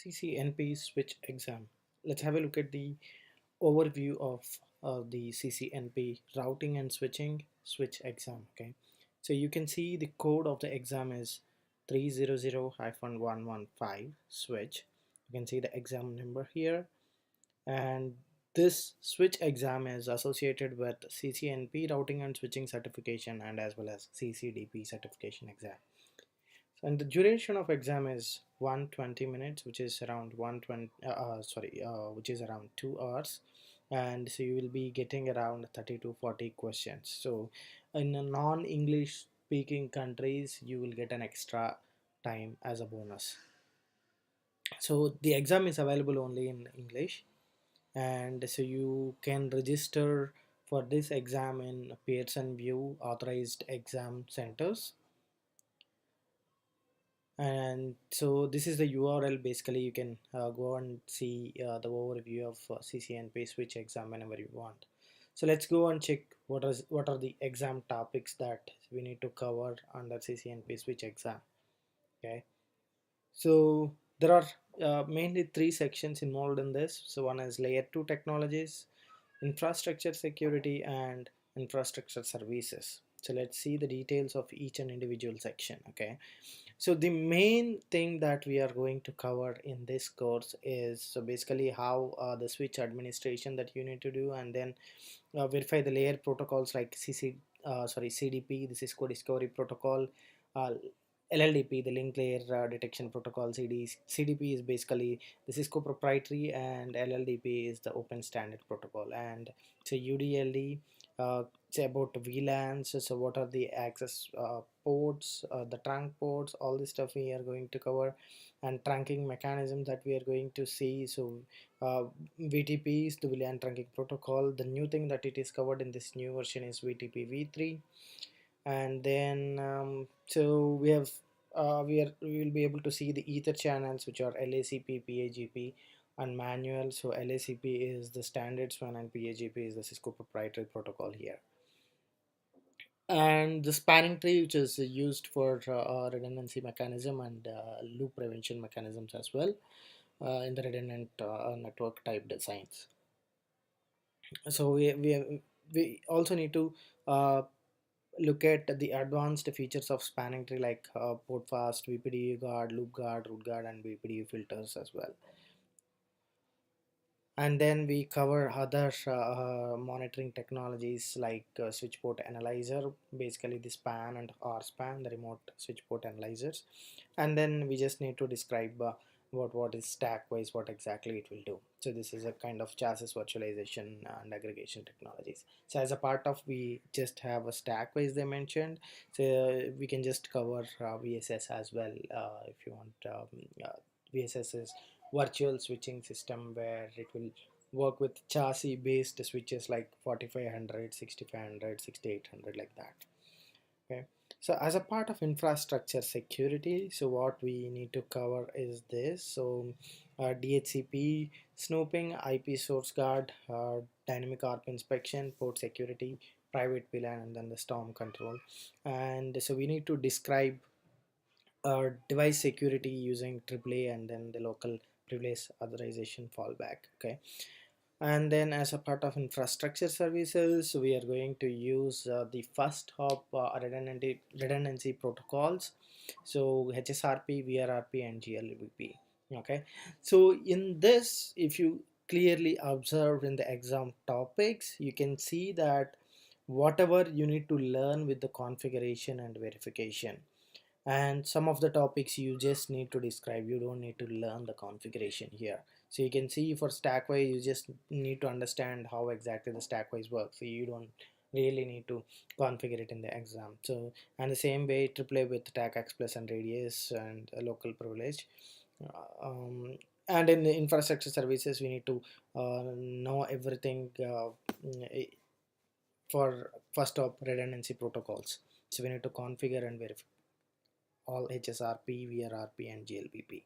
CCNP switch exam. Let's have a look at the overview of the CCNP routing and switch exam. Okay, so you can see the code of the exam is 300-115 switch. You can see the exam number here, and this switch exam is associated with CCNP routing and switching certification and as well as CCDP certification exam. And the duration of exam is 120 minutes, which is around 120 which is around 2 hours, and so you will be getting around 30 to 40 questions. So in a non-English speaking countries you will get an extra time as a bonus. So the exam is available only in English, and so you can register for this exam in Pearson View authorized exam centers. And so this is the URL. Basically you can go and see the overview of CCNP switch exam whenever you want. So let's go and check what are the exam topics that we need to cover under CCNP switch exam. Okay, so there are mainly three sections involved in this. So one is layer 2 technologies, infrastructure security, and infrastructure services. So let's see the details of each and individual section. Okay, so the main thing that we are going to cover in this course is so basically how the switch administration that you need to do, and then verify the layer protocols like CDP, the Cisco Discovery Protocol, uh, LLDP, the link layer detection protocol. CDP is basically the Cisco proprietary, and LLDP is the open standard protocol. And so UDLD, say about VLANs. So what are the access ports, the trunk ports, all this stuff we are going to cover, and trunking mechanism that we are going to see. So VTP is the VLAN trunking protocol. The new thing that it is covered in this new version is VTP v3. And then so we will be able to see the ether channels, which are LACP, PAGP, and manual. So LACP is the standards one, and PAGP is the Cisco proprietary protocol here. And the spanning tree, which is used for redundancy mechanism and loop prevention mechanisms as well in the redundant network type designs. So we also need to uh, look at the advanced features of spanning tree like port fast, VPDU guard, loop guard, root guard, and VPDU filters as well. And then we cover other monitoring technologies like switch port analyzer, basically the span and RSpan, the remote switch port analyzers. And then we just need to describe what is stack wise, what exactly it will do. So this is a kind of chassis virtualization and aggregation technologies. So as a part of, we just have a stack wise they mentioned, so we can just cover VSS as well if you want. VSS is virtual switching system, where it will work with chassis based switches like 4500, 6500, 6800, like that. Okay, so as a part of infrastructure security, so what we need to cover is this. So DHCP snooping, IP source guard, dynamic ARP inspection, port security, private VLAN, and then the storm control. And so we need to describe device security using AAA and then the local privilege authorization fallback. Okay, and then as a part of infrastructure services, we are going to use the first hop redundancy protocols, so HSRP, VRRP, and GLVP. Okay, so in this, if you clearly observe in the exam topics, you can see that whatever you need to learn with the configuration and verification, and some of the topics you just need to describe, you don't need to learn the configuration here. So you can see for stackwise, you just need to understand how exactly the stackwise works, so you don't really need to configure it in the exam. So, and the same way AAA with TACAX plus and radius and a local privilege. um, and in the infrastructure services, we need to know everything for first hop redundancy protocols. So we need to configure and verify all HSRP, VRRP, and GLBP.